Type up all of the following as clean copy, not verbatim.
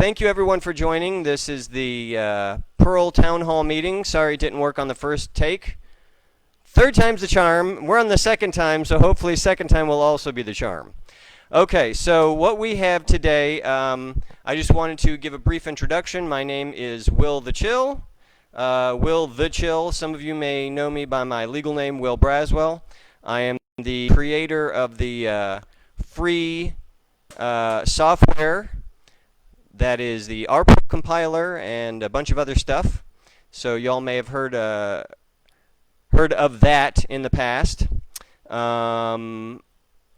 thank you everyone for joining. This is the Perl Town Hall meeting. Sorry it didn't work on the first take. Third time's the charm. We're on the second time, so hopefully second time will also be the charm. Okay, so what we have today, I just wanted to give a brief introduction. My name is Will the Chill. Will the Chill. Some of you may know me by my legal name, Will Braswell. I am the creator of the free software that is the RPL compiler and a bunch of other stuff. So y'all may have heard of that in the past.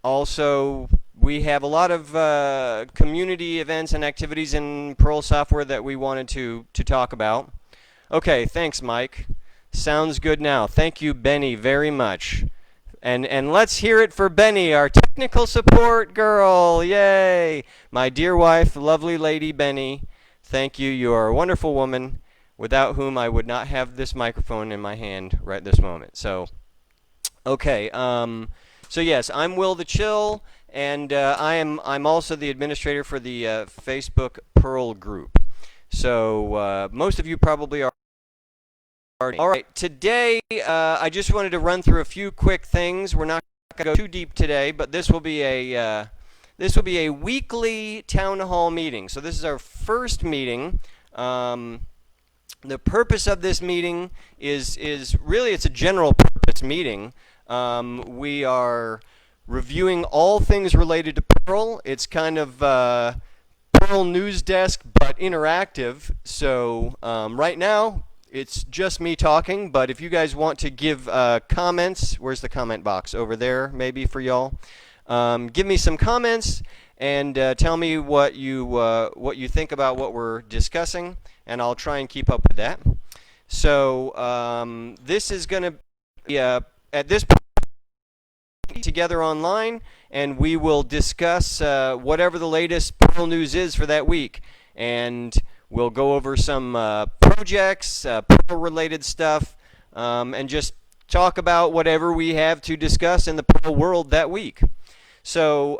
Also, we have a lot of community events and activities in Perl software that we wanted to talk about. Okay, thanks, Mike. Sounds good now. Thank you, Benny, very much. And let's hear it for Benny, our technical support girl. Yay! My dear wife, lovely lady Benny. Thank you. You are a wonderful woman, without whom I would not have this microphone in my hand right this moment. So, okay. So yes, I'm Will the Chill, and I'm also the administrator for the Facebook Perl group. So most of you probably are. All right, today I just wanted to run through a few quick things. We're not going to go too deep today, but this will be a weekly town hall meeting. So this is our first meeting. The purpose of this meeting is really it's a general purpose meeting. We are reviewing all things related to Perl. It's kind of Perl news desk, but interactive. So right now, it's just me talking, but if you guys want to give comments, where's the comment box? Over there, maybe, for y'all. Give me some comments and tell me what you think about what we're discussing, and I'll try and keep up with that. So this is going to be, at this point, together online, and we will discuss whatever the latest Perl news is for that week. And we'll go over some projects, Perl-related stuff, and just talk about whatever we have to discuss in the Perl world that week. So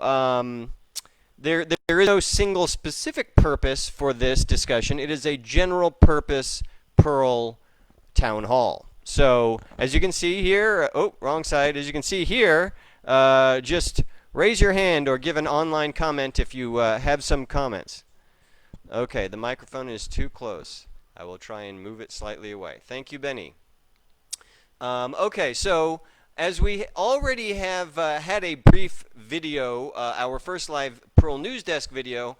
there is no single specific purpose for this discussion. It is a general purpose Perl town hall. So as you can see here, oh, wrong side. As you can see here, just raise your hand or give an online comment if you have some comments. Okay, the microphone is too close. I will try and move it slightly away. Thank you, Benny. Okay, so as we already have had a brief video, our first live Perl News Desk video,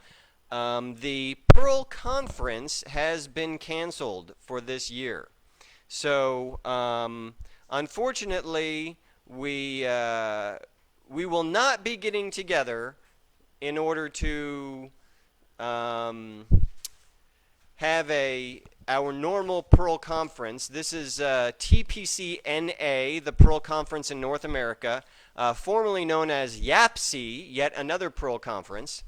the Perl conference has been canceled for this year. So, unfortunately, we will not be getting together in order to have our normal Perl conference. This is TPC-NA, the Perl conference in North America, formerly known as YAPC, yet another Perl conference.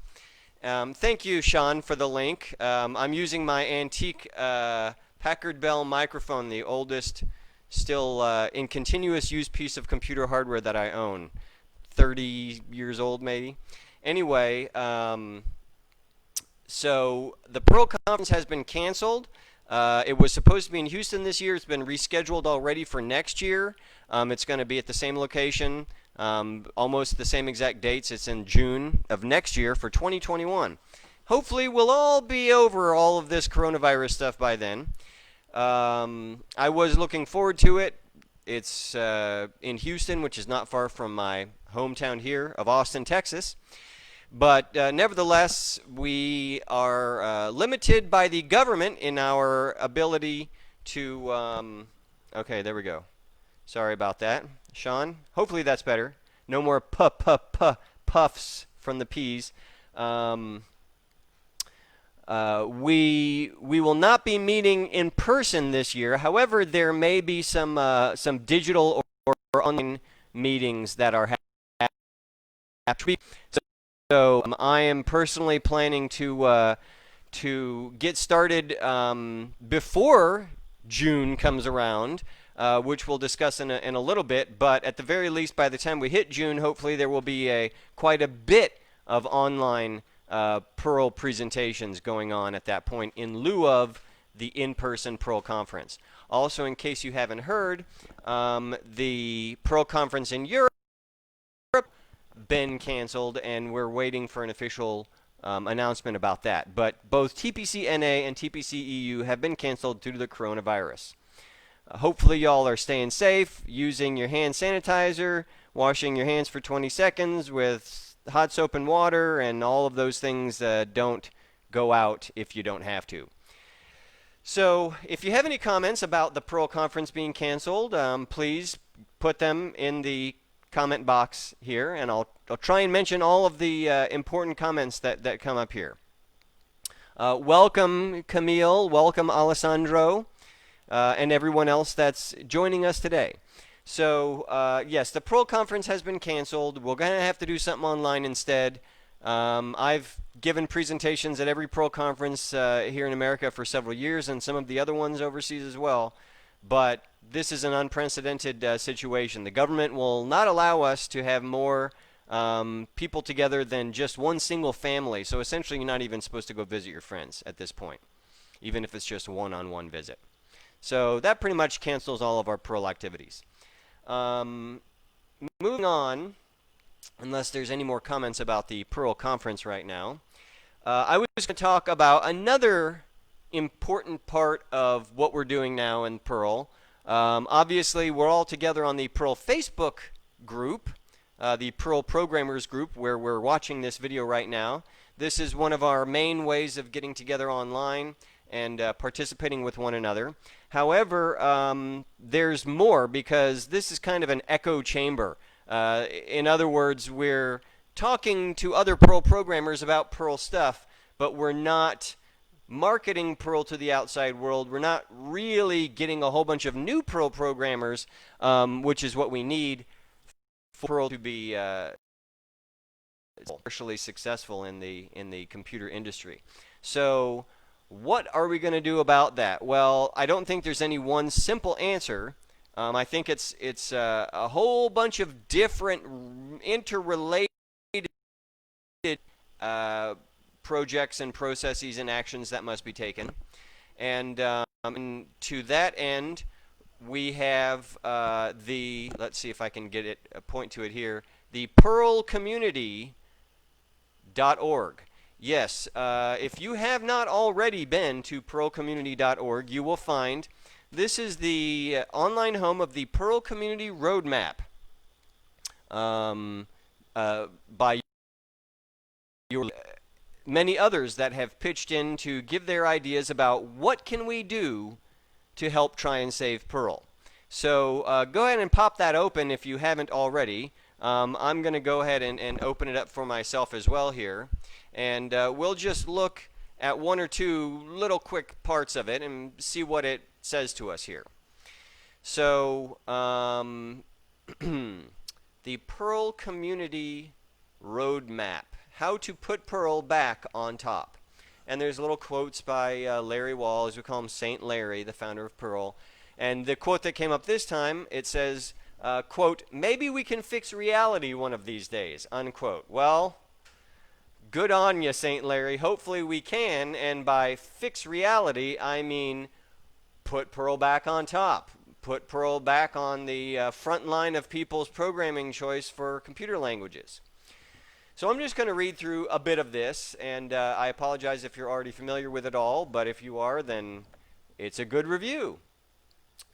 Thank you, Sean, for the link. I'm using my antique Packard Bell microphone, the oldest, still in continuous use piece of computer hardware that I own. 30 years old, maybe. Anyway, so the Perl conference has been canceled. It was supposed to be in Houston this year. It's been rescheduled already for next year. It's going to be at the same location, almost the same exact dates. It's in June of next year for 2021. Hopefully we'll all be over all of this coronavirus stuff by then. I was looking forward to it. It's in Houston, which is not far from my hometown here of Austin, Texas. But nevertheless, we are limited by the government in our ability to... okay, there we go. Sorry about that. Sean, hopefully that's better. No more puffs from the peas. We will not be meeting in person this year. However, there may be some digital or online meetings that are happening. So I am personally planning to get started before June comes around, which we'll discuss in a little bit. But at the very least, by the time we hit June, hopefully there will be quite a bit of online Perl presentations going on at that point in lieu of the in-person Perl conference. Also, in case you haven't heard, the Perl conference in Europe been canceled, and we're waiting for an official announcement about that. But both TPC-NA and TPC-EU have been canceled due to the coronavirus. Hopefully y'all are staying safe, using your hand sanitizer, washing your hands for 20 seconds with hot soap and water, and all of those things. Don't go out if you don't have to. So if you have any comments about the Perl conference being canceled, please put them in the comment box here, and I'll try and mention all of the important comments that come up here. Welcome, Camille. Welcome, Alessandro. And everyone else that's joining us today. So, yes, the Perl conference has been canceled. We're going to have to do something online instead. I've given presentations at every Perl conference here in America for several years, and some of the other ones overseas as well. But this is an unprecedented situation. The government will not allow us to have more people together than just one single family. So essentially, you're not even supposed to go visit your friends at this point, even if it's just a one-on-one visit. So that pretty much cancels all of our Perl activities. Moving on, unless there's any more comments about the Perl conference right now, I was going to talk about another important part of what we're doing now in Perl. Obviously, we're all together on the Perl Facebook group, the Perl Programmers group, where we're watching this video right now. This is one of our main ways of getting together online and participating with one another. However, there's more, because this is kind of an echo chamber. In other words, we're talking to other Perl programmers about Perl stuff, but we're not marketing Perl to the outside world. We're not really getting a whole bunch of new Perl programmers, which is what we need for Perl to be commercially successful in the computer industry. So what are we going to do about that? Well, I don't think there's any one simple answer. I think it's a whole bunch of different interrelated projects and processes and actions that must be taken. And to that end, we have let's see if I can get it, point to it here, the perlcommunity.org. Yes, if you have not already been to perlcommunity.org, you will find this is the online home of the Perl Community Roadmap by many others that have pitched in to give their ideas about what can we do to help try and save Perl. So go ahead and pop that open if you haven't already. I'm going to go ahead and open it up for myself as well here. And we'll just look at one or two little quick parts of it and see what it says to us here. So the Perl Community Roadmap, how to put Perl back on top. And there's little quotes by Larry Wall, as we call him Saint Larry, the founder of Perl. And the quote that came up this time, it says, quote, "Maybe we can fix reality one of these days," unquote. Well, good on you, St. Larry. Hopefully we can, and by fix reality, I mean put Perl back on top. Put Perl back on the front line of people's programming choice for computer languages. So I'm just going to read through a bit of this, and I apologize if you're already familiar with it all, but if you are, then it's a good review.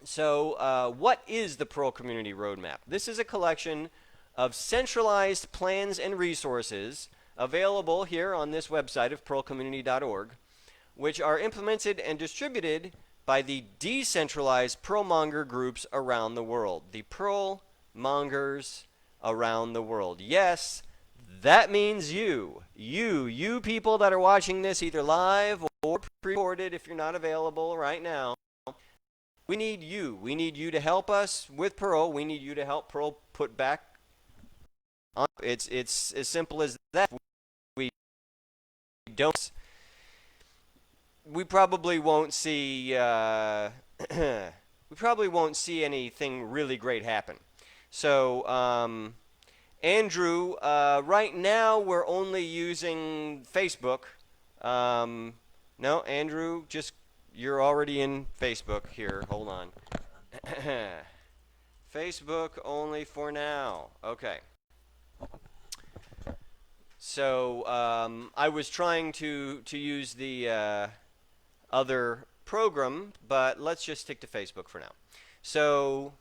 So what is the Perl Community Roadmap? This is a collection of centralized plans and resources available here on this website of perlcommunity.org, which are implemented and distributed by the decentralized Perlmonger groups around the world. The Perlmongers around the world. Yes, that means you. You people that are watching this either live or pre-recorded if you're not available right now. We need you. We need you to help us with Perl. We need you to help Perl put back on. It's as simple as that. We probably won't see we probably won't see anything really great happen. So Andrew, right now we're only using Facebook. No, Andrew, just you're already in Facebook here. Hold on. Facebook only for now. Okay. So I was trying to use the other program, but let's just stick to Facebook for now. So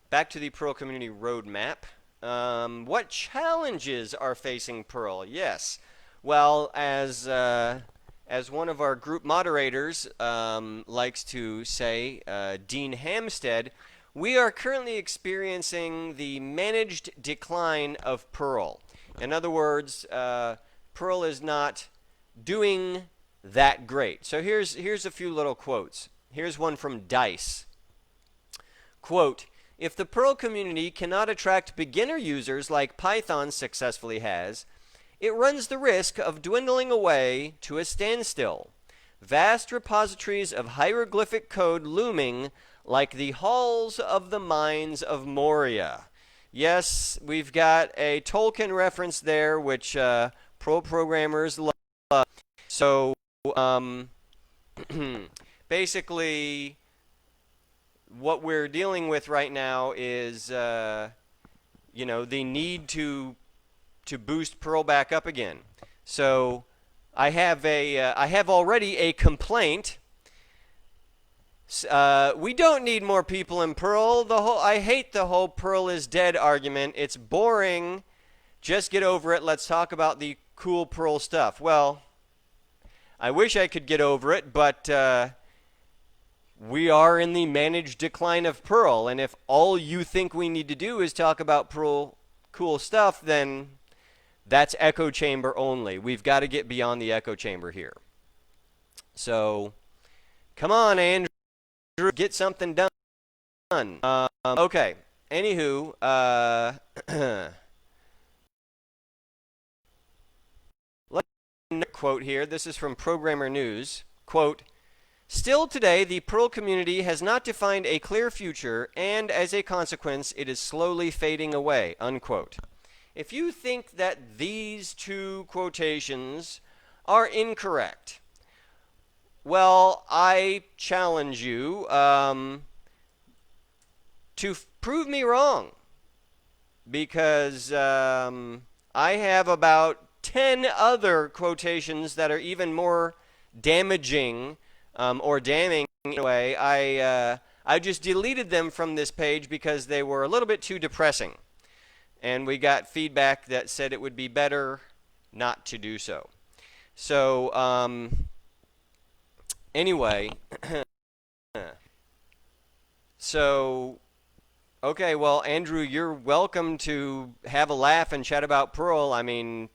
back to the Perl Community Roadmap. What challenges are facing Perl? Yes. Well, as one of our group moderators likes to say, Dean Hamstead, we are currently experiencing the managed decline of Perl. In other words, Perl is not doing that great. So here's a few little quotes. Here's one from Dice. Quote, if the Perl community cannot attract beginner users like Python successfully has, it runs the risk of dwindling away to a standstill. Vast repositories of hieroglyphic code looming like the halls of the mines of Moria. Yes, we've got a Tolkien reference there, which Perl programmers love. So, basically, what we're dealing with right now is, the need to boost Perl back up again. So, I have already a complaint. We don't need more people in Perl. I hate the whole Perl is dead argument. It's boring. Just get over it. Let's talk about the cool Perl stuff. Well, I wish I could get over it, but we are in the managed decline of Perl, and if all you think we need to do is talk about Perl cool stuff, then that's echo chamber only. We've got to get beyond the echo chamber here. So, come on, Andrew, get something done. Okay, anywho, let's quote here. This is from Programmer News. Quote, still today, the Perl community has not defined a clear future, and as a consequence, it is slowly fading away, unquote. If you think that these two quotations are incorrect, well, I challenge you to prove me wrong, because I have about 10 other quotations that are even more damaging or damning in a way. I just deleted them from this page because they were a little bit too depressing. And we got feedback that said it would be better not to do so. So, anyway, so, okay, well, Andrew, you're welcome to have a laugh and chat about Perl. I mean,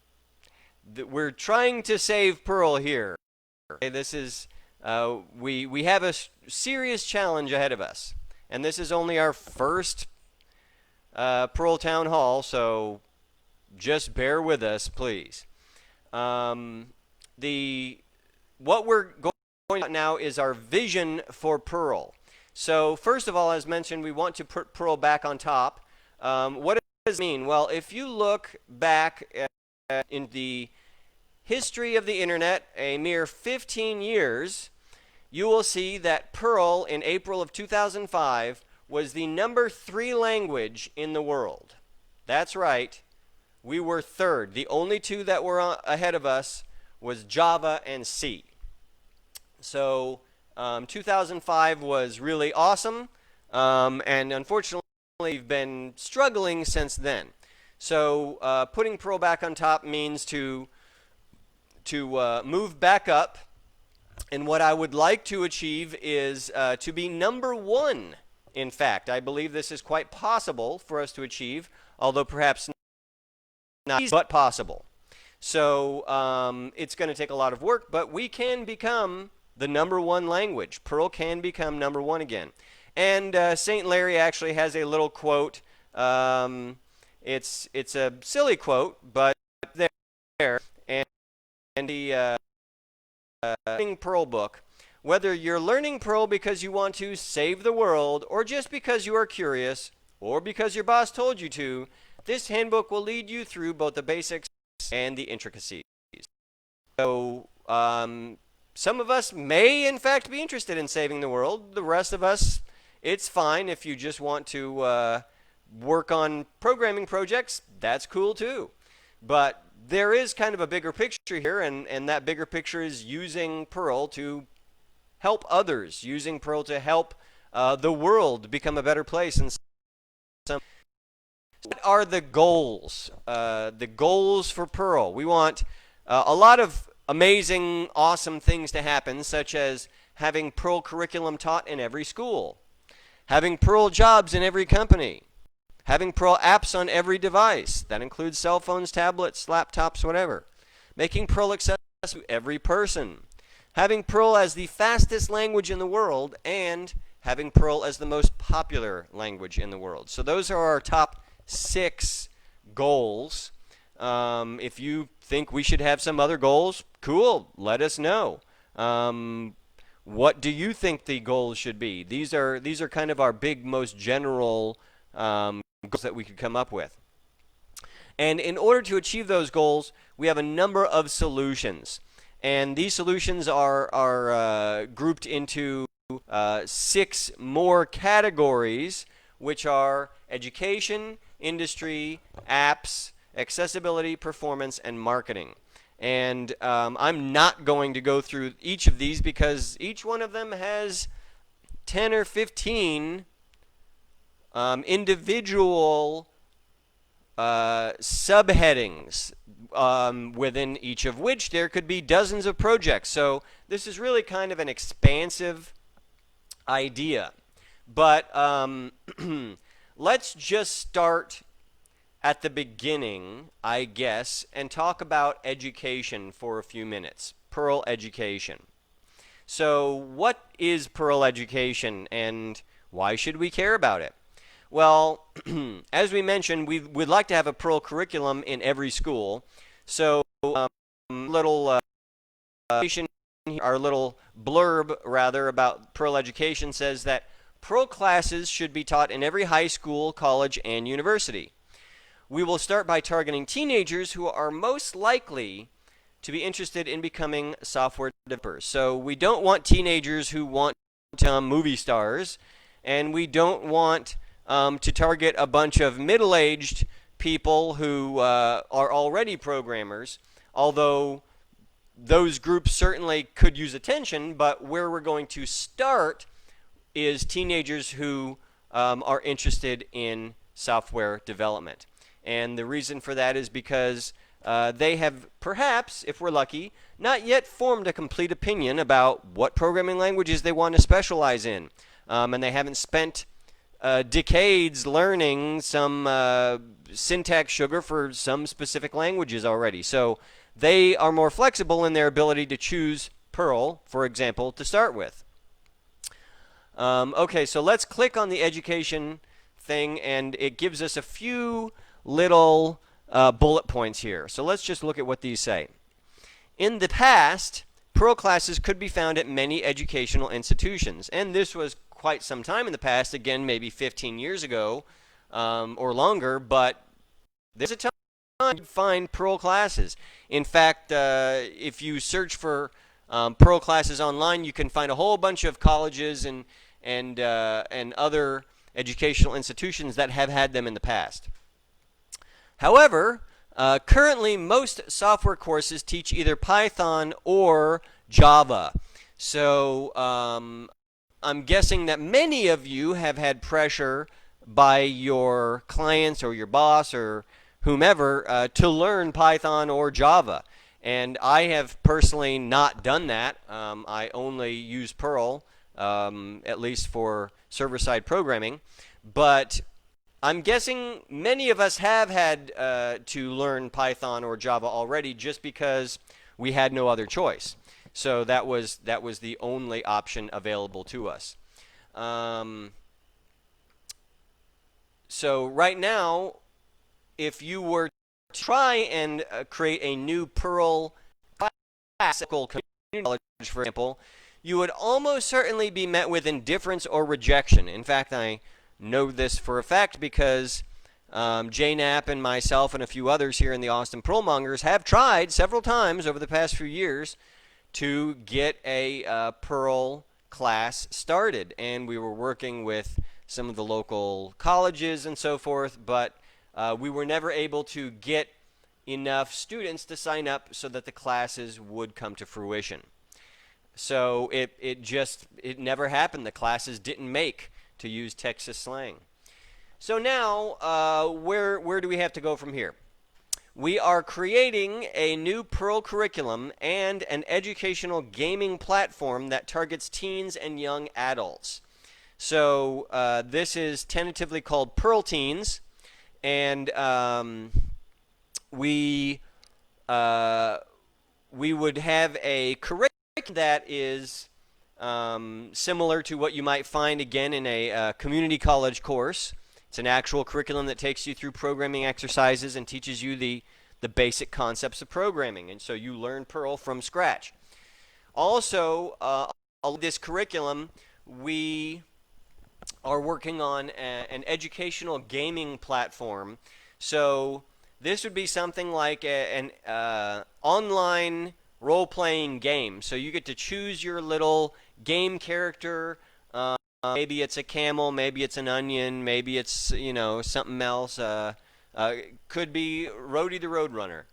we're trying to save Perl here. Okay, this is, we have a serious challenge ahead of us. And this is only our first Perl Town Hall, so just bear with us, please. What we're going about now is our vision for Perl. So first of all, as mentioned, we want to put Perl back on top. What does it mean? Well, if you look back in the history of the internet, a mere 15 years, you will see that Perl in April of 2005 was the number 3 language in the world. That's right. We were third. The only two that were ahead of us was Java and C. So 2005 was really awesome, and unfortunately we've been struggling since then. So putting Perl back on top means to move back up, and what I would like to achieve is to be number 1. In fact, I believe this is quite possible for us to achieve, although perhaps not easy, but possible. So it's going to take a lot of work, but we can become the number 1 language. Perl can become number 1 again. And St. Larry actually has a little quote. It's a silly quote, but there. And the Perl book. Whether you're learning Perl because you want to save the world, or just because you are curious, or because your boss told you to, This handbook will lead you through both the basics and the intricacies. So, some of us may, in fact, be interested in saving the world. The rest of us, it's fine if you just want to work on programming projects. That's cool too. But there is kind of a bigger picture here, and that bigger picture is using Perl to help others, using Perl to help the world become a better place. And what are the goals? The goals for Perl. We want a lot of amazing, awesome things to happen, such as having Perl curriculum taught in every school, having Perl jobs in every company, having Perl apps on every device. That includes cell phones, tablets, laptops, whatever. Making Perl accessible to every person. Having Perl as the fastest language in the world, and having Perl as the most popular language in the world. So those are our top 6 goals. If you think we should have some other goals, cool, let us know. What do you think the goals should be? These are kind of our big, most general goals that we could come up with. And in order to achieve those goals, we have a number of solutions. And these solutions are grouped into 6 more categories, which are education, industry, apps, accessibility, performance, and marketing. And I'm not going to go through each of these because each one of them has 10 or 15 individual subheadings, within each of which there could be dozens of projects. So this is really kind of an expansive idea. But let's just start at the beginning, I guess, and talk about education for a few minutes. Perl education. So what is Perl education, and why should we care about it? Well, as we mentioned, we'd like to have a Perl curriculum in every school. So our little blurb, rather, about Perl education says that Perl classes should be taught in every high school, college, and university. We will start by targeting teenagers who are most likely to be interested in becoming software developers. So we don't want teenagers who want to become movie stars, and we don't want to target a bunch of middle-aged people who are already programmers, although those groups certainly could use attention. But where we're going to start is teenagers who are interested in software development. And the reason for that is because they have perhaps, if we're lucky, not yet formed a complete opinion about what programming languages they want to specialize in. And they haven't spent decades learning some syntax sugar for some specific languages already. So they are more flexible in their ability to choose Perl, for example, to start with. Okay, so let's click on the education thing, and it gives us a few little bullet points here. So let's just look at what these say. In the past, Perl classes could be found at many educational institutions, and this was quite some time in the past, again, maybe 15 years ago or longer, but there's a time to find Perl classes. In fact, if you search for Perl classes online, you can find a whole bunch of colleges and other educational institutions that have had them in the past. However, currently most software courses teach either Python or Java. So I'm guessing that many of you have had pressure by your clients or your boss or whomever to learn Python or Java. And I have personally not done that. I only use Perl, at least for server-side programming. But I'm guessing many of us have had to learn Python or Java already just because we had no other choice. So that was the only option available to us. So right now, if you were to try and create a new Perl classical community college, for example, you would almost certainly be met with indifference or rejection. In fact, I know this for a fact because Jay Knapp and myself and a few others here in the Austin Pearlmongers have tried several times over the past few years to get a Perl class started, and we were working with some of the local colleges and so forth, but we were never able to get enough students to sign up so that the classes would come to fruition. So it never happened. The classes didn't make, to use Texas slang. So now, where do we have to go from here? We are creating a new Perl curriculum and an educational gaming platform that targets teens and young adults. So this is tentatively called Perl Teens, and we would have a curriculum that is similar to what you might find again in a community college course. It's an actual curriculum that takes you through programming exercises and teaches you the basic concepts of programming, and so you learn Perl from scratch. Also, this curriculum, we are working on an educational gaming platform. So this would be something like an online role-playing game. So you get to choose your little game character. Maybe it's a camel, maybe it's an onion, maybe it's something else. Could be Rhodey the Roadrunner.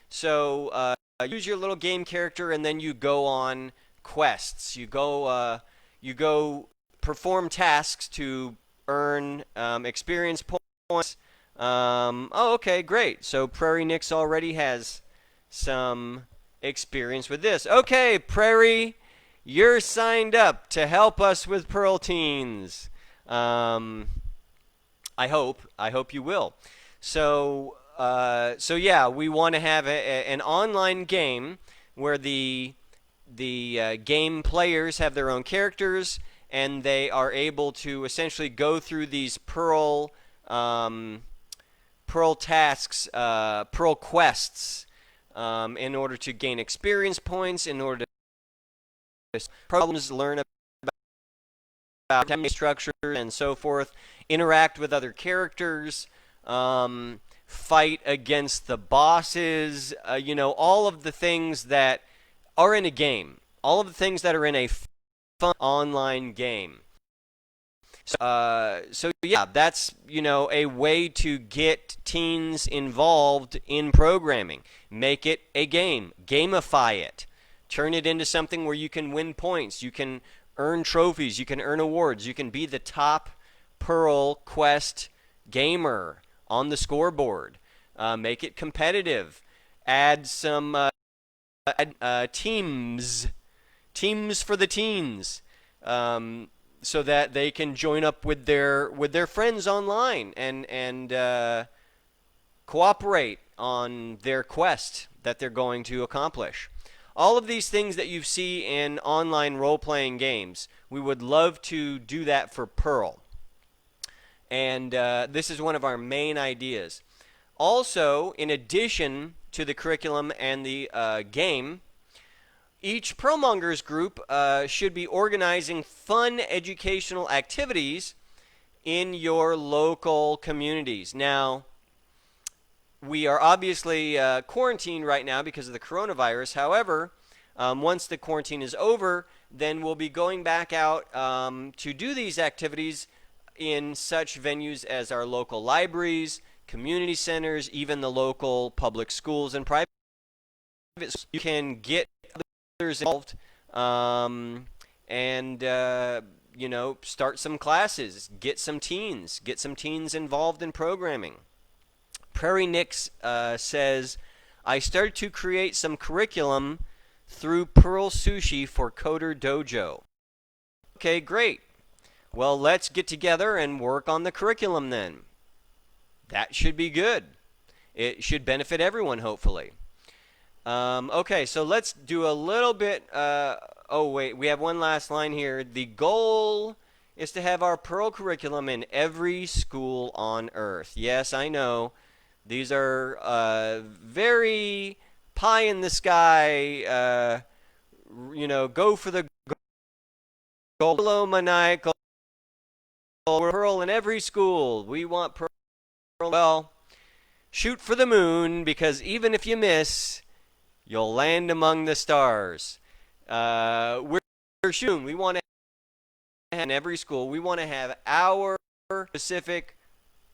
So use your little game character, and then you go on quests. You go perform tasks to earn experience points. Oh, okay, great. So Prairie Nix already has some experience with this. Okay, Prairie, you're signed up to help us with Perl Teens. I hope you will. So yeah, we want to have an online game where the game players have their own characters, and they are able to essentially go through these Perl tasks, Perl quests, in order to gain experience points, in order to problems, learn about structure and so forth, interact with other characters, fight against the bosses, all of the things that are in a game, all of the things that are in a fun online game. So yeah, that's a way to get teens involved in programming. Make it a game, gamify it, turn it into something where you can win points, you can earn trophies, you can earn awards, you can be the top Perl Quest gamer on the scoreboard. Make it competitive. Add some teams for the teens. So that they can join up with their friends online and cooperate on their quest that they're going to accomplish. All of these things that you see in online role-playing games, we would love to do that for Perl. And this is one of our main ideas. Also, in addition to the curriculum and the game, each Pearlmongers group should be organizing fun educational activities in your local communities. Now, we are obviously quarantined right now because of the coronavirus. However, once the quarantine is over, then we'll be going back out to do these activities in such venues as our local libraries, community centers, even the local public schools and private schools. You can get involved and start some classes, get some teens involved in programming. Prairie Nix says, I started to create some curriculum through Perl Sushi for Coder Dojo. Okay, great. Well, let's get together and work on the curriculum then. That should be good. It should benefit everyone, hopefully. Okay, so let's do a little bit. Oh, wait, we have one last line here. The goal is to have our Perl curriculum in every school on Earth. Yes, I know. These are very pie in the sky, go for the goal. Hello, maniacal. Perl in every school. We want Perl Well, shoot for the moon, because even if you miss, you'll land among the stars. We're shooting. We want to have in every school. We want to have our specific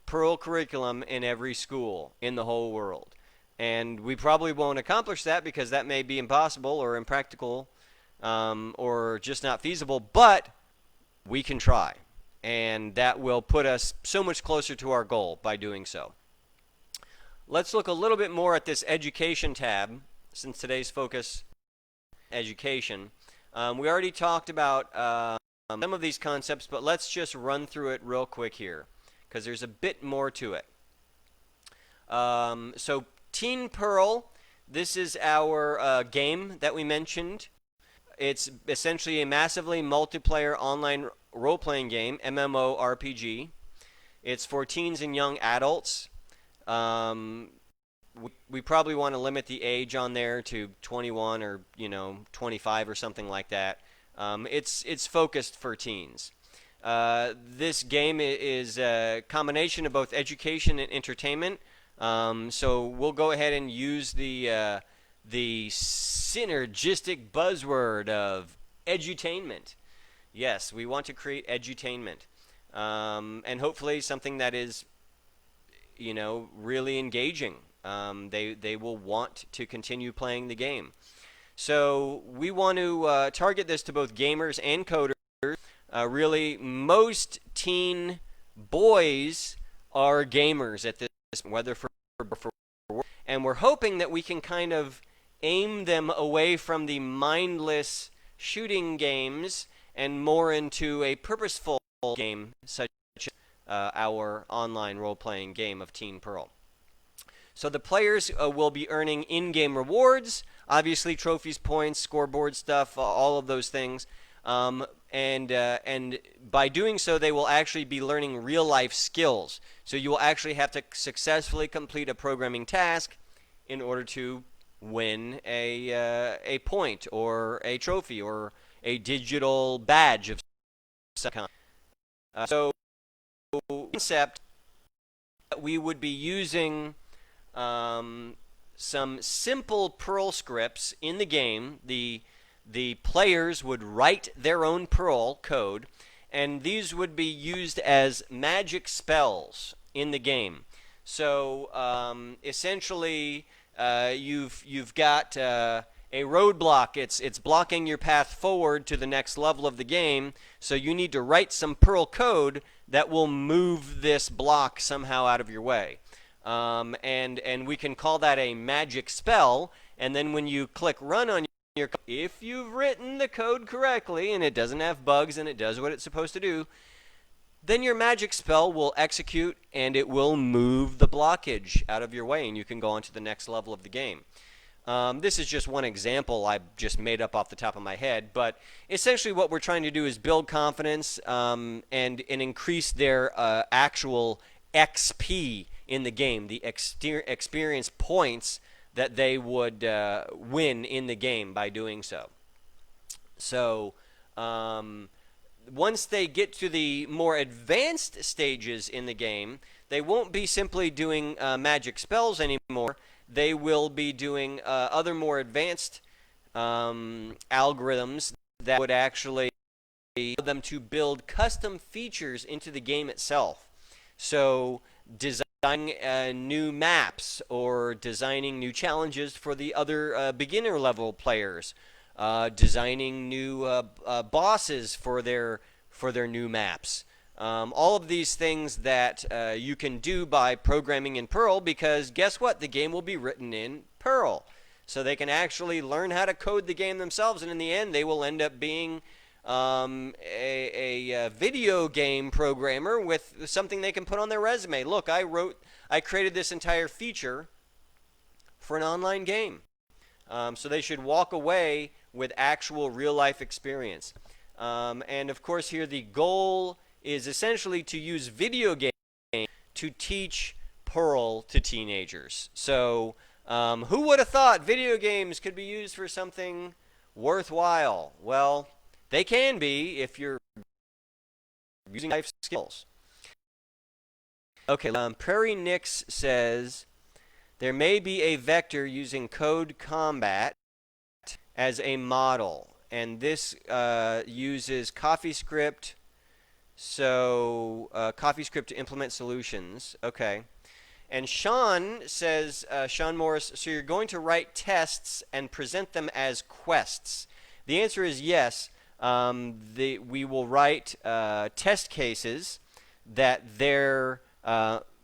Perl curriculum in every school in the whole world. And we probably won't accomplish that because that may be impossible or impractical, or just not feasible, but we can try. And that will put us so much closer to our goal by doing so. Let's look a little bit more at this education tab, since today's focus education. We already talked about some of these concepts, but let's just run through it real quick here, because there's a bit more to it. So Teen Perl, this is our game that we mentioned. It's essentially a massively multiplayer online role-playing game, MMORPG. It's for teens and young adults. We probably want to limit the age on there to 21 or 25 or something like that. It's focused for teens. This game is a combination of both education and entertainment. So we'll go ahead and use the synergistic buzzword of edutainment. Yes, we want to create edutainment, and hopefully something that is, really engaging. They will want to continue playing the game. So we want to target this to both gamers and coders. Really, most teen boys are gamers at this point, whether for and we're hoping that we can kind of aim them away from the mindless shooting games and more into a purposeful game such as our online role-playing game of Teen Perl. So the players will be earning in-game rewards, obviously trophies, points, scoreboard stuff, all of those things. And by doing so, they will actually be learning real-life skills. So you will actually have to successfully complete a programming task in order to win a point or a trophy or a digital badge of some kind. So concept, we would be using some simple Perl scripts in the game. The players would write their own Perl code, and these would be used as magic spells in the game. So essentially, you've got a roadblock. It's blocking your path forward to the next level of the game. So you need to write some Perl code that will move this block somehow out of your way. And we can call that a magic spell. And then when you click run on your code, if you've written the code correctly and it doesn't have bugs and it does what it's supposed to do, then your magic spell will execute and it will move the blockage out of your way, and you can go on to the next level of the game. This is just one example I just made up off the top of my head, but essentially what we're trying to do is build confidence and increase their actual XP in the game, the experience points that they would win in the game by doing so. So once they get to the more advanced stages in the game, they won't be simply doing magic spells anymore. They will be doing other more advanced algorithms that would actually allow them to build custom features into the game itself. So designing new maps or designing new challenges for the other beginner level players, designing new bosses for their new maps. All of these things that you can do by programming in Perl, because guess what? The game will be written in Perl. So they can actually learn how to code the game themselves, and in the end they will end up being a video game programmer with something they can put on their resume. Look, I created this entire feature for an online game. So they should walk away with actual real-life experience. And of course here the goal is essentially to use video games to teach Perl to teenagers. So who would have thought video games could be used for something worthwhile? Well, they can be if you're using life skills. Okay, Prairie Nix says, there may be a vector using code combat as a model, and this uses CoffeeScript. So CoffeeScript to implement solutions. Okay. And Sean says, Sean Morris, so you're going to write tests and present them as quests. The answer is yes. We will write test cases that their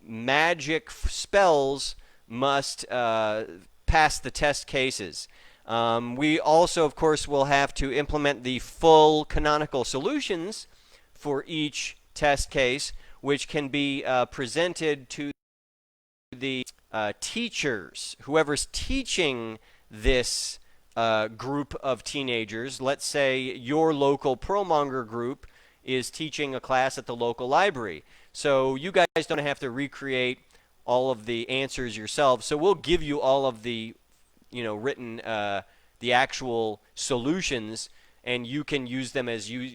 magic spells must pass the test cases. We also, of course, will have to implement the full canonical solutions for each test case, which can be presented to the teachers, whoever's teaching this group of teenagers. Let's say your local Perlmonger group is teaching a class at the local library. So you guys don't have to recreate all of the answers yourselves. So we'll give you all of the, written, the actual solutions, and you can use them as you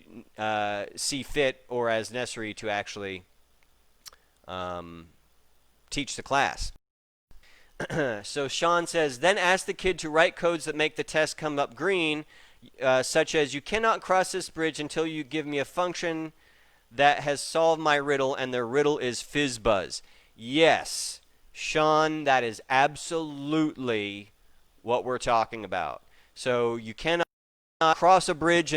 see fit or as necessary to actually teach the class. So Sean says, then ask the kid to write codes that make the test come up green, such as, you cannot cross this bridge until you give me a function that has solved my riddle, and the riddle is FizzBuzz. Yes, Sean, that is absolutely what we're talking about. So you cannot cross a bridge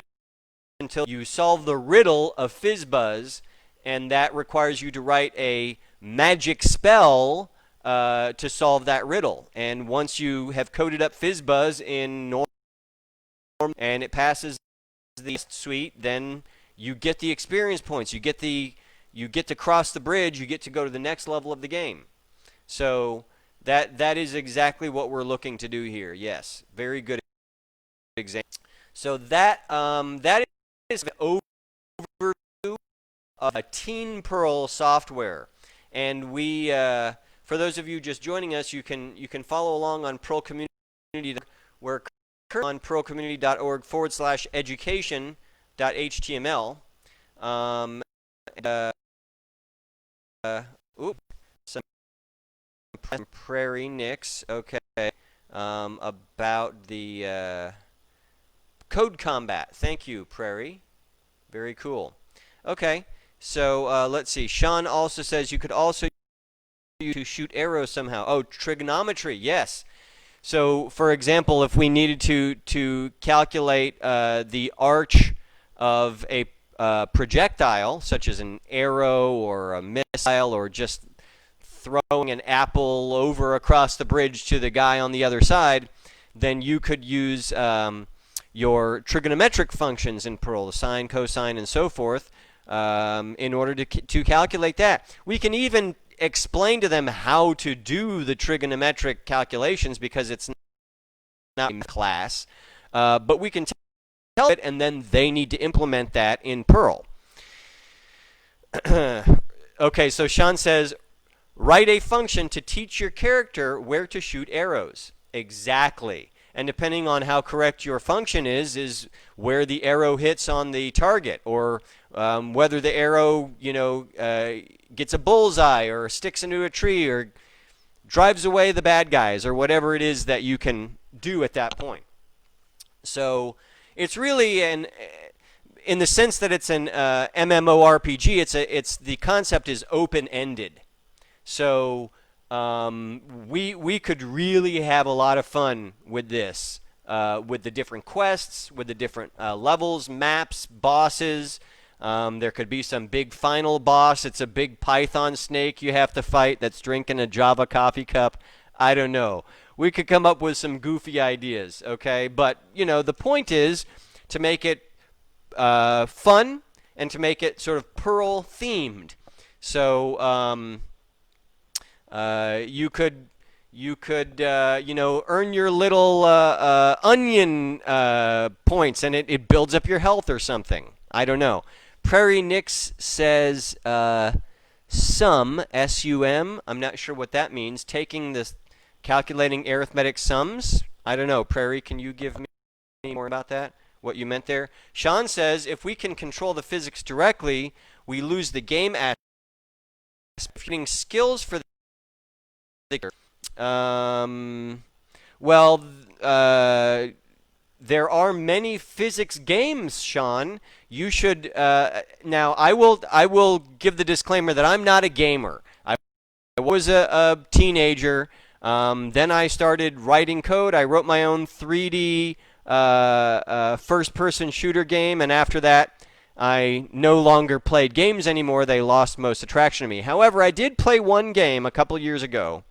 until you solve the riddle of FizzBuzz, and that requires you to write a magic spell to solve that riddle. And once you have coded up FizzBuzz in norm and it passes the suite, then you get the experience points. You get to cross the bridge. You get to go to the next level of the game. So that is exactly what we're looking to do here. Yes, very good example. So that is an overview of Teen Perl software, and we, for those of you just joining us, you can follow along on Perl Community. We're currently on perlcommunity.org/education.html. Some Prairie Nix. Okay, about the code combat. Thank you, Prairie. Very cool. Okay, so let's see. Sean also says you could also use to shoot arrows somehow. Oh, trigonometry. Yes. So, for example, if we needed to calculate the arch of a projectile, such as an arrow or a missile, or just throwing an apple over across the bridge to the guy on the other side, then you could use your trigonometric functions in Perl, the sine, cosine, and so forth, in order to calculate that. We can even explain to them how to do the trigonometric calculations, because it's not in class, but we can tell it, and then they need to implement that in Perl. Okay, so Sean says, write a function to teach your character where to shoot arrows. Exactly. And depending on how correct your function is where the arrow hits on the target, or whether the arrow, gets a bullseye, or sticks into a tree, or drives away the bad guys, or whatever it is that you can do at that point. So it's really in the sense that it's an MMORPG. It's the concept is open-ended. So we could really have a lot of fun with this, with the different quests, with the different levels, maps, bosses. There could be some big final boss. It's a big python snake you have to fight that's drinking a Java coffee cup. I don't know. We could come up with some goofy ideas, okay? But, the point is to make it fun and to make it sort of Perl themed. So you could earn your little onion points, and it builds up your health or something. I don't know. Prairie Nix says sum, S-U-M. I'm not sure what that means. Calculating arithmetic sums. I don't know. Prairie, can you give me more about that? What you meant there? Sean says if we can control the physics directly, we lose the game aspect getting skills for the well, there are many physics games, Sean. You should now. I will give the disclaimer that I'm not a gamer. I was a teenager. Then I started writing code. I wrote my own 3D first-person shooter game, and after that, I no longer played games anymore. They lost most attraction to me. However, I did play one game a couple years ago.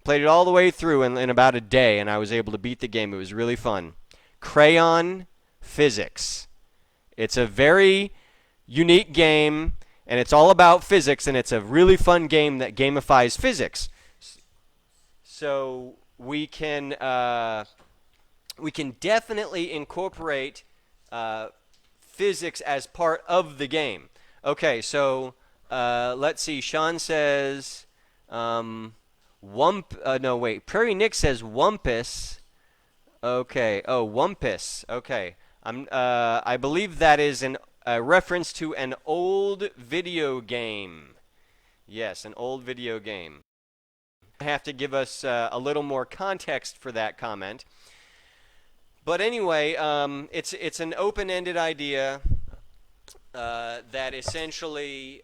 Played it all the way through in about a day, and I was able to beat the game. It was really fun. Crayon Physics. It's a very unique game, and it's all about physics, and it's a really fun game that gamifies physics. So we can definitely incorporate physics as part of the game. Okay, so let's see. Sean says no, wait. Prairie Nick says Wumpus. Okay. Oh, Wumpus. Okay. I believe that is a reference to an old video game. Yes, an old video game. I have to give us a little more context for that comment. But anyway, it's an open-ended idea that essentially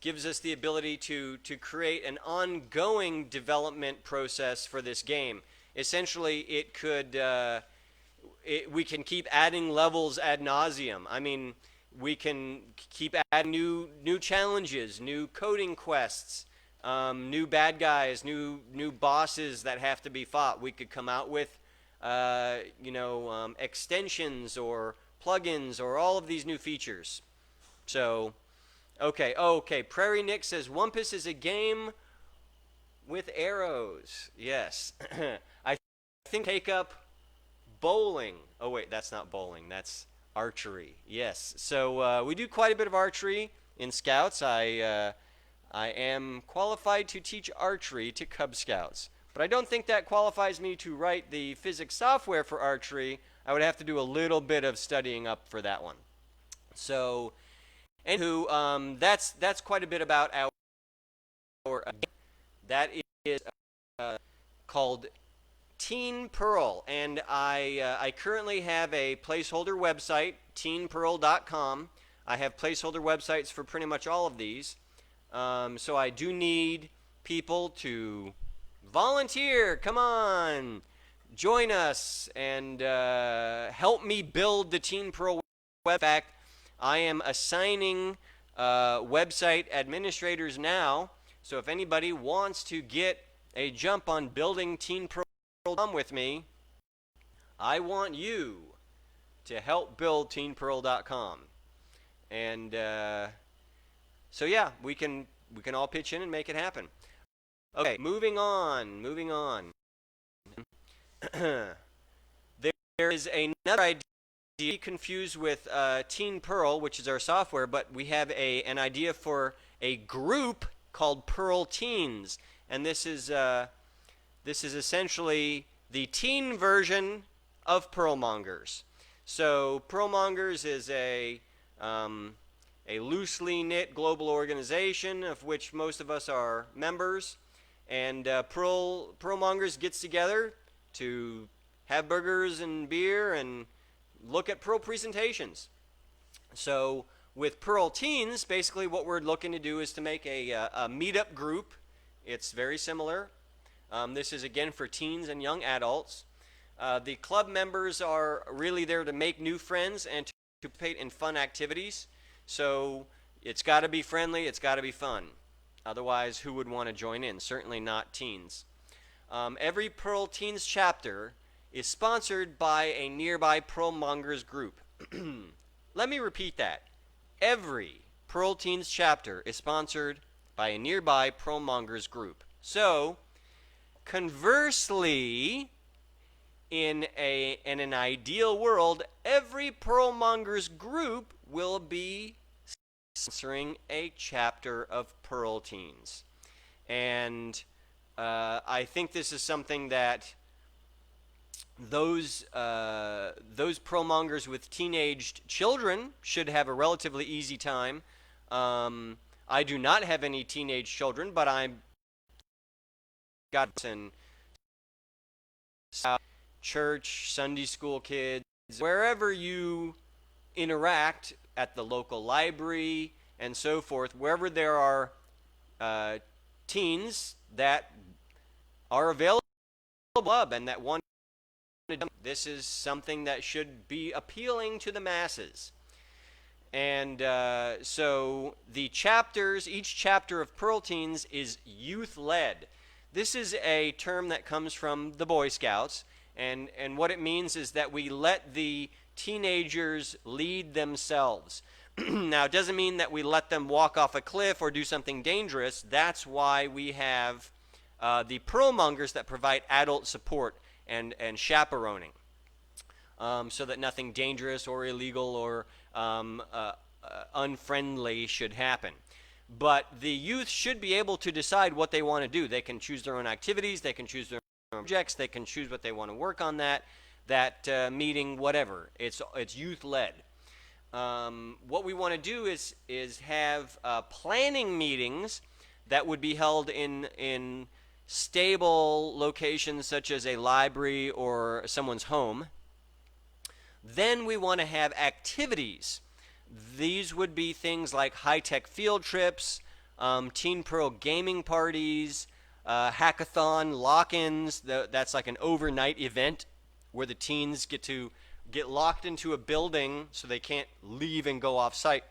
gives us the ability to create an ongoing development process for this game. Essentially, it could we can keep adding levels ad nauseum. I mean, we can keep adding new challenges, new coding quests, new bad guys, new bosses that have to be fought. We could come out with extensions or plugins or all of these new features. So, okay. Prairie Nick says Wumpus is a game with arrows. Yes. I think take up bowling. Oh wait, that's not bowling. That's archery. Yes. So we do quite a bit of archery in Scouts. I am qualified to teach archery to Cub Scouts. But I don't think that qualifies me to write the physics software for archery. I would have to do a little bit of studying up for that one. So, anywho, that's quite a bit about our that is called Teen Perl, and I currently have a placeholder website, teenperl.com. I have placeholder websites for pretty much all of these. So I do need people to volunteer. Come on, join us and help me build the Teen Perl web. In fact, I am assigning website administrators now. So if anybody wants to get a jump on building Teen Perl with me, I want you to help build teenperl.com. And so yeah, we can all pitch in and make it happen. Okay, moving on. There is another idea confused with Teen Perl, which is our software, but we have an idea for a group called Perl Teens, and this is essentially the teen version of Perlmongers. So Perlmongers is a loosely knit global organization of which most of us are members, and Perlmongers gets together to have burgers and beer and look at Perl presentations. So with Perl Teens, basically what we're looking to do is to make a meetup group. It's very similar. This is again for teens and young adults. The club members are really there to make new friends and to participate in fun activities. So it's got to be friendly, it's got to be fun. Otherwise, who would want to join in? Certainly not teens. Every Perl Teens chapter is sponsored by a nearby Perlmongers group. Let me repeat that. Every Perl Teens chapter is sponsored by a nearby Perlmongers group. So, conversely, in an ideal world, every Perlmongers group will be sponsoring a chapter of Perl Teens. And I think this is something that those Perlmongers with teenaged children should have a relatively easy time. I do not have any teenage children, but I'm got in church, Sunday school kids, wherever you interact at the local library and so forth, wherever there are teens that are available and that want to, this is something that should be appealing to the masses. And so the chapters, each chapter of Perl Teens is youth-led. This is a term that comes from the Boy Scouts, and what it means is that we let the teenagers lead themselves. Now, it doesn't mean that we let them walk off a cliff or do something dangerous. That's why we have the Perlmongers that provide adult support and chaperoning, so that nothing dangerous or illegal or unfriendly should happen. But the youth should be able to decide what they want to do. They can choose their own activities, they can choose their own projects, they can choose what they want to work on that meeting, whatever. It's youth-led. What we want to do is have planning meetings that would be held in stable locations such as a library or someone's home. Then we want to have activities. These would be things like high-tech field trips, Teen Perl gaming parties, hackathon, lock-ins. That's like an overnight event where the teens get locked into a building so they can't leave and go off-site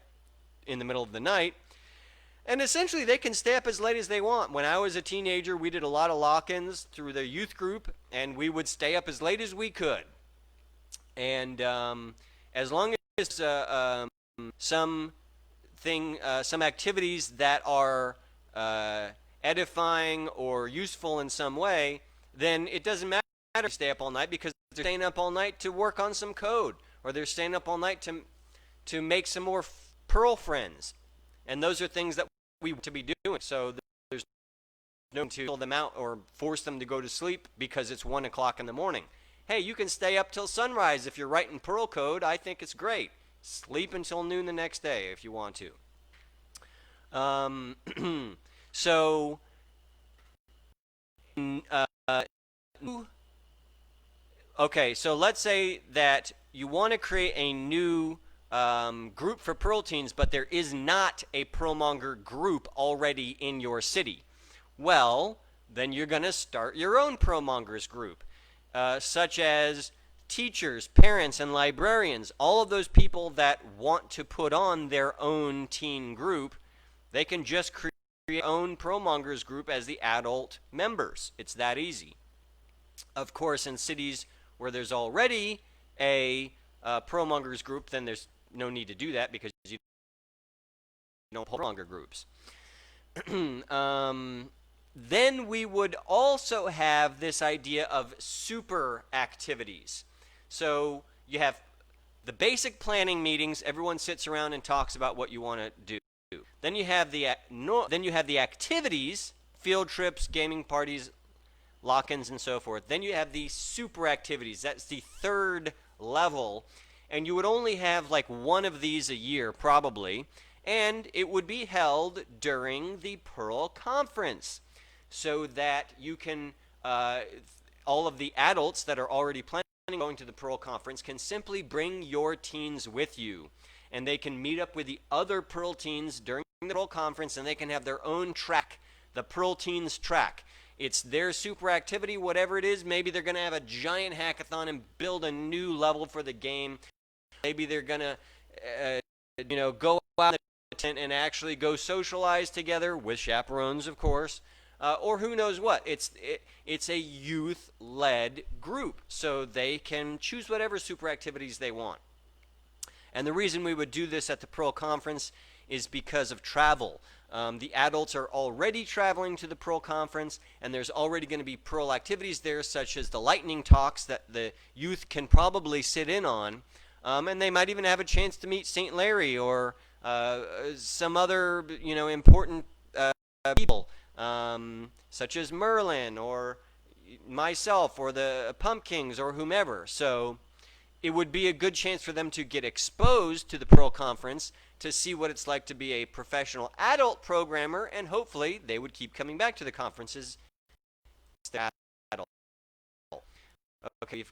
in the middle of the night. And essentially, they can stay up as late as they want. When I was a teenager, we did a lot of lock-ins through the youth group, and we would stay up as late as we could. And as long as some activities that are edifying or useful in some way, then it doesn't matter if they stay up all night, because they're staying up all night to work on some code, or they're staying up all night to make some more Perl friends. And those are things that we want to be doing. So there's no need to pull them out or force them to go to sleep because it's 1 o'clock in the morning. Hey, you can stay up till sunrise if you're writing Perl code. I think it's great. Sleep until noon the next day if you want to. Okay, so let's say that you want to create a new group for Perl Teens, but there is not a Perlmonger group already in your city. Well, then you're going to start your own Perlmongers group, such as teachers, parents, and librarians. All of those people that want to put on their own teen group, they can just create their own Perlmongers group as the adult members. It's that easy. Of course, in cities where there's already a Perlmongers group, then there's no need to do that because you don't have Perlmonger groups. Then we would also have this idea of super activities. So you have the basic planning meetings. Everyone sits around and talks about what you want to do. Then you have the activities, field trips, gaming parties, lock-ins, and so forth. Then you have the super activities. That's the third level. And you would only have like one of these a year, probably. And it would be held during the Perl conference, so that you can, all of the adults that are already planning on going to the Perl conference can simply bring your teens with you. And they can meet up with the other Perl teens during the Perl conference, and they can have their own track, the Perl Teens track. It's their super activity, whatever it is. Maybe they're going to have a giant hackathon and build a new level for the game. Maybe they're going to, go out and actually go socialize together with chaperones, of course. Or who knows what. It's a youth-led group, so they can choose whatever super activities they want. And the reason we would do this at the Perl conference is because of travel. The adults are already traveling to the Perl conference, and there's already going to be Perl activities there, such as the lightning talks that the youth can probably sit in on. And they might even have a chance to meet St. Larry or some other, important people, such as Merlin or myself or the Pumpkins or whomever. So it would be a good chance for them to get exposed to the Perl conference to see what it's like to be a professional adult programmer, and hopefully they would keep coming back to the conferences. Okay,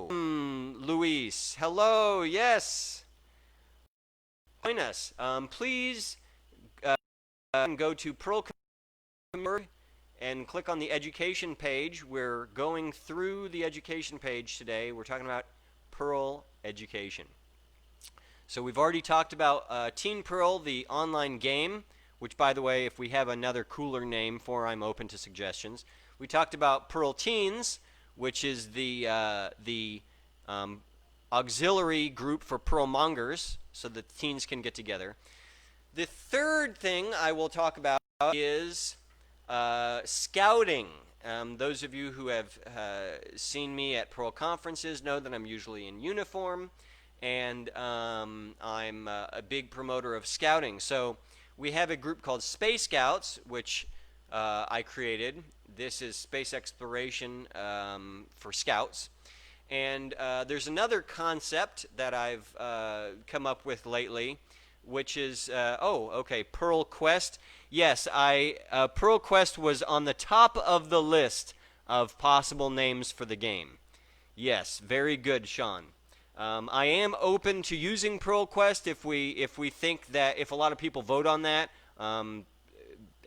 Luis, hello, yes. Join us. Please go to Perl and click on the education page. We're going through the education page today. We're talking about Perl education. So we've already talked about Teen Perl, the online game, which, by the way, if we have another cooler name for, I'm open to suggestions. We talked about Perl Teens, which is the auxiliary group for Perl mongers, so that teens can get together. The third thing I will talk about is scouting. Those of you who have seen me at Perl conferences know that I'm usually in uniform, and I'm a big promoter of scouting. So we have a group called Space Scouts, which I created. This is space exploration for scouts. And there's another concept that I've come up with lately, which is, Perl Quest. Yes, Perl Quest was on the top of the list of possible names for the game. Yes, very good, Sean. I am open to using Perl Quest if we think that, if a lot of people vote on that,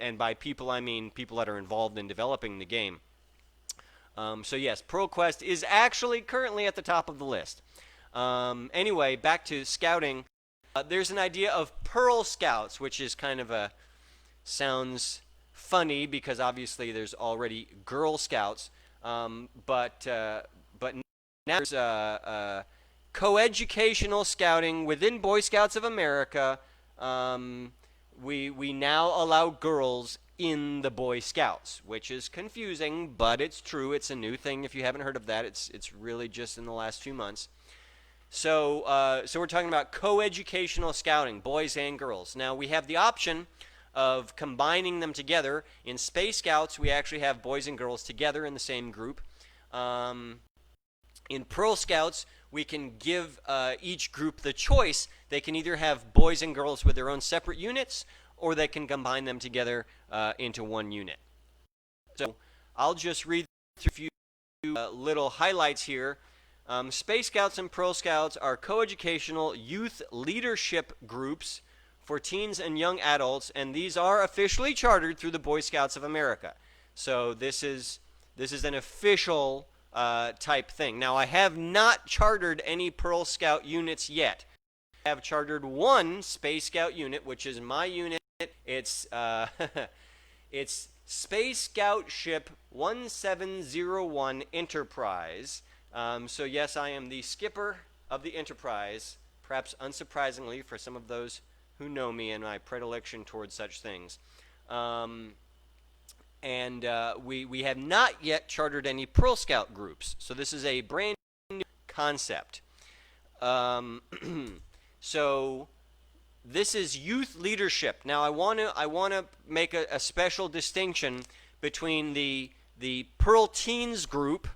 and by people I mean people that are involved in developing the game. So yes, Perl Quest is actually currently at the top of the list. Anyway, back to scouting. There's an idea of Perl Scouts, which is kind of sounds funny because obviously there's already Girl Scouts, but now there's coeducational scouting within Boy Scouts of America. We now allow girls in the Boy Scouts, which is confusing, but it's true. It's a new thing. If you haven't heard of that, it's really just in the last few months. So we're talking about coeducational scouting, boys and girls. Now we have the option of combining them together. In Space Scouts, we actually have boys and girls together in the same group. In Perl Scouts, we can give each group the choice. They can either have boys and girls with their own separate units, or they can combine them together into one unit. So I'll just read through a few little highlights here. Space Scouts and Perl Scouts are coeducational youth leadership groups for teens and young adults, and these are officially chartered through the Boy Scouts of America. So this is an official type thing. Now, I have not chartered any Perl Scout units yet. I have chartered one Space Scout unit, which is my unit. It's it's Space Scout Ship 1701 Enterprise. So yes, I am the skipper of the Enterprise, perhaps unsurprisingly for some of those who know me and my predilection towards such things. We have not yet chartered any Perl Scout groups, so this is a brand new concept. So this is youth leadership. Now I want to make a special distinction between the Perl Teens group,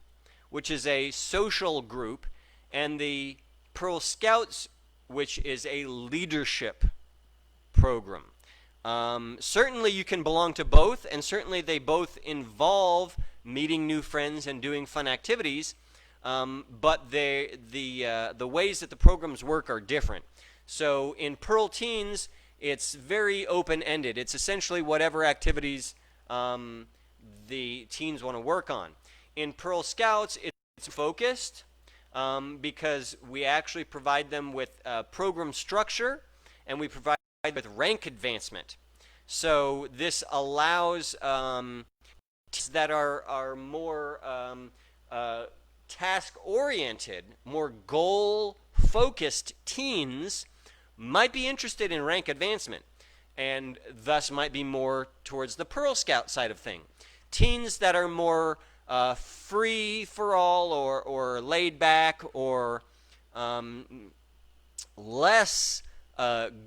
which is a social group, and the Perl Scouts, which is a leadership program. Certainly you can belong to both, and certainly they both involve meeting new friends and doing fun activities, but the ways that the programs work are different. So in Perl Teens, it's very open-ended. It's essentially whatever activities the teens want to work on. In Perl Scouts, it's focused because we actually provide them with program structure, and we provide with rank advancement. So this allows teens that are more task-oriented, more goal-focused teens might be interested in rank advancement, and thus might be more towards the Perl Scout side of thing. Teens that are more free for all or laid back or less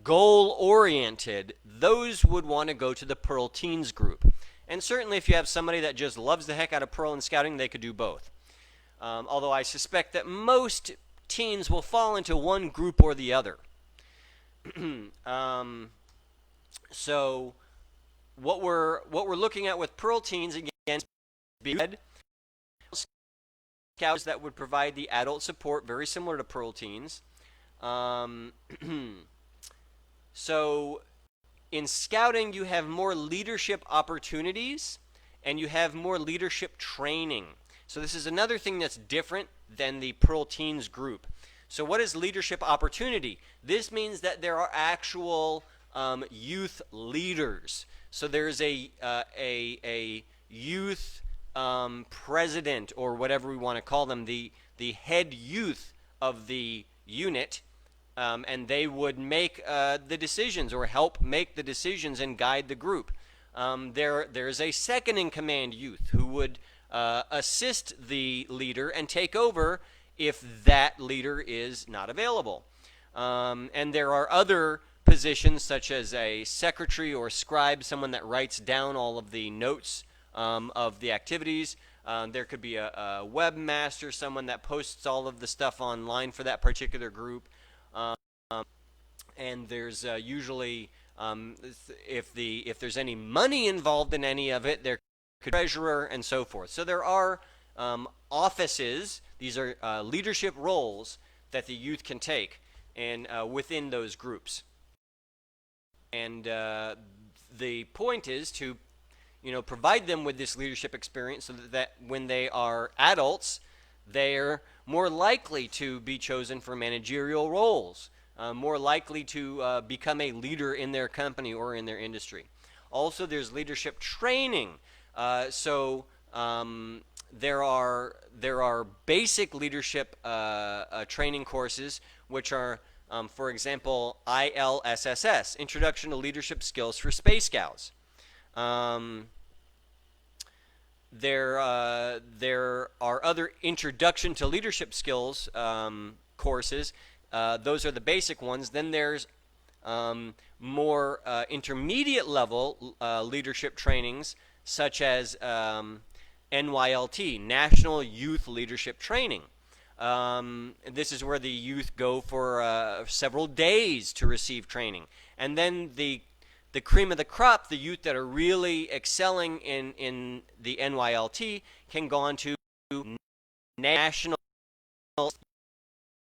goal-oriented, those would want to go to the Perl Teens group. And certainly if you have somebody that just loves the heck out of Perl and scouting, they could do both. although I suspect that most teens will fall into one group or the other. So what we're looking at with Perl teens again is scouts that would provide the adult support, very similar to Perl teens. So in scouting, you have more leadership opportunities and you have more leadership training. So this is another thing that's different than the Perl teens group. So what is leadership opportunity? This means that there are actual youth leaders. So there's a youth president, or whatever we want to call them, the head youth of the unit, and they would make the decisions or help make the decisions and guide the group. There's a second in command youth who would assist the leader and take over if that leader is not available. And there are other positions such as a secretary or scribe, someone that writes down all of the notes of the activities. There could be a webmaster, someone that posts all of the stuff online for that particular group. And there's usually, if there's any money involved in any of it, there could be a treasurer and so forth. So there are offices, these are leadership roles that the youth can take and within those groups. And the point is to provide them with this leadership experience so that when they are adults, they're more likely to be chosen for managerial roles, more likely to become a leader in their company or in their industry. Also, there's leadership training. There are basic leadership training courses, which are, for example, ILSSS, Introduction to Leadership Skills for Space Scouts. There are other Introduction to Leadership Skills courses. Those are the basic ones. Then there's more intermediate level leadership trainings, such as NYLT, National Youth Leadership Training. This is where the youth go for several days to receive training. And then the cream of the crop, the youth that are really excelling in the NYLT, can go on to National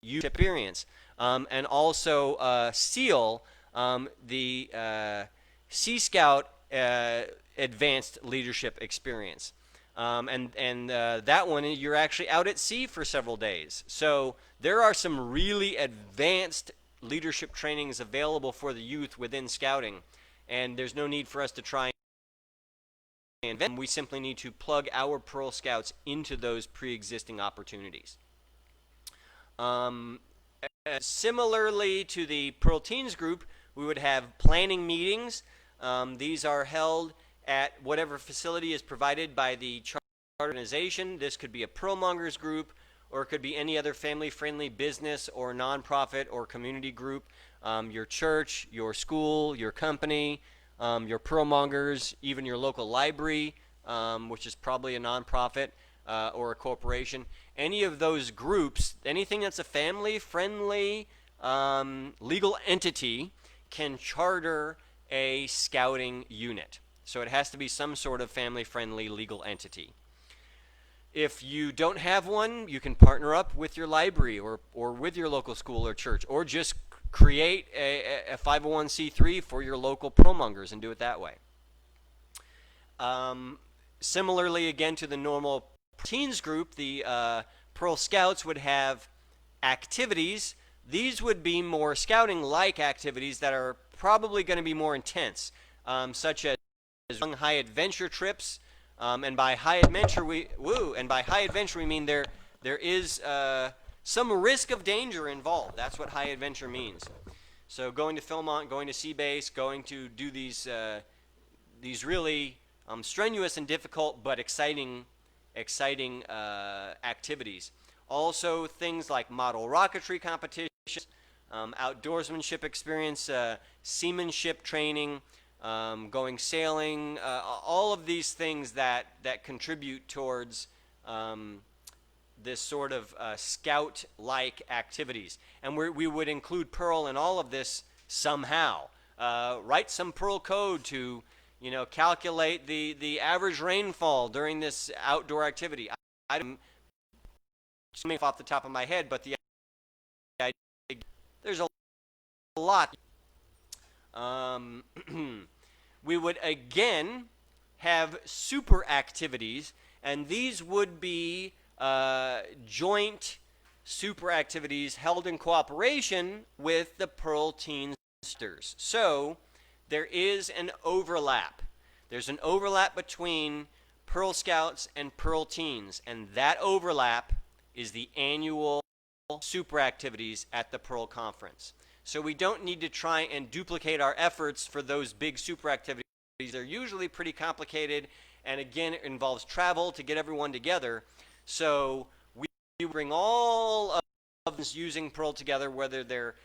Youth Experience. And also SEAL, the Sea Scout Advanced Leadership Experience. And that one, you're actually out at sea for several days. So there are some really advanced leadership trainings available for the youth within scouting, and there's no need for us to try and invent them. We simply need to plug our Perl Scouts into those pre-existing opportunities. Similarly to the Perl Teens group, we would have planning meetings. These are held at whatever facility is provided by the charter organization. This could be a Perlmongers group, or it could be any other family-friendly business or nonprofit or community group. Your church, your school, your company, your Perlmongers, even your local library, which is probably a nonprofit or a corporation. Any of those groups, anything that's a family-friendly legal entity, can charter a scouting unit. So it has to be some sort of family-friendly legal entity. If you don't have one, you can partner up with your library or with your local school or church, or just create a 501c3 for your local Perlmongers and do it that way. Similarly, again, to the normal teens group, the Perl Scouts would have activities. These would be more scouting-like activities that are probably going to be more intense, such as young high adventure trips, and by high adventure we mean there is some risk of danger involved. That's what high adventure means. So going to Philmont, going to Sea Base, going to do these really strenuous and difficult but exciting activities. Also things like model rocketry competitions, outdoorsmanship experience, seamanship training, going sailing, all of these things that contribute towards sort of scout-like activities. And we would include Perl in all of this somehow. Write some Perl code to, calculate the average rainfall during this outdoor activity. I don't know off the top of my head, but there's a lot. We would again have super activities, and these would be joint super activities held in cooperation with the Perl Teens. So there is an overlap. There's an overlap between Perl Scouts and Perl Teens, and that overlap is the annual super activities at the Perl Conference. So we don't need to try and duplicate our efforts for those big super activities. They're usually pretty complicated, and again, it involves travel to get everyone together. So we bring all of us using Perl together, whether they're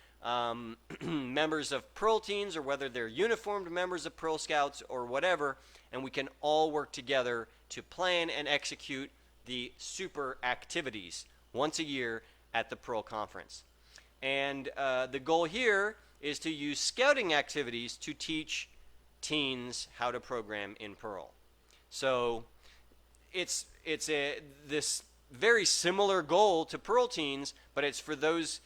members of Perl Teens or whether they're uniformed members of Perl Scouts or whatever, and we can all work together to plan and execute the super activities once a year at the Perl Conference. And the goal here is to use scouting activities to teach teens how to program in Perl. So it's this very similar goal to Perl Teens, but it's for those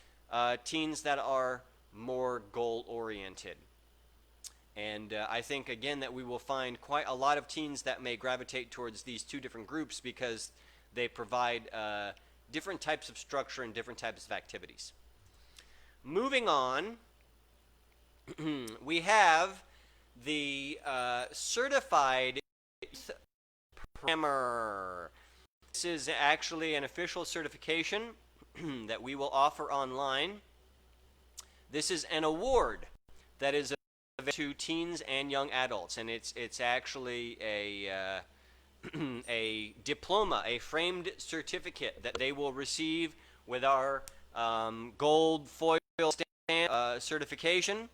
teens that are more goal-oriented. And I think, again, that we will find quite a lot of teens that may gravitate towards these two different groups because they provide different types of structure and different types of activities. Moving on, we have the certified programmer. This is actually an official certification that we will offer online. This is an award that is available to teens and young adults, and it's actually a a diploma, a framed certificate that they will receive with our gold foil stamp certification,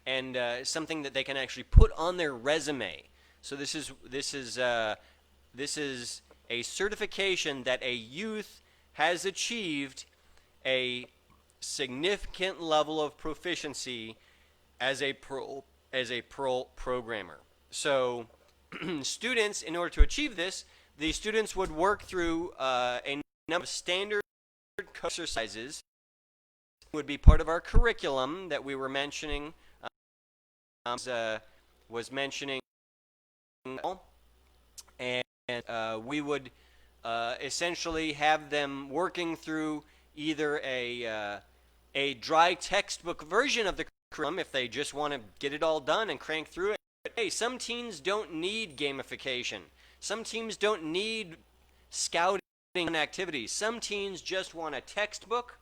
and something that they can actually put on their resume. So this is a certification that a youth has achieved a significant level of proficiency as a Perl programmer. So students, in order to achieve this, the students would work through a number of standard exercises. Would be part of our curriculum that we were mentioning, was mentioning, and we would essentially have them working through either a dry textbook version of the curriculum if they just want to get it all done and crank through it. Hey, some teens don't need gamification. Some teens don't need scouting activities. Some teens just want a textbook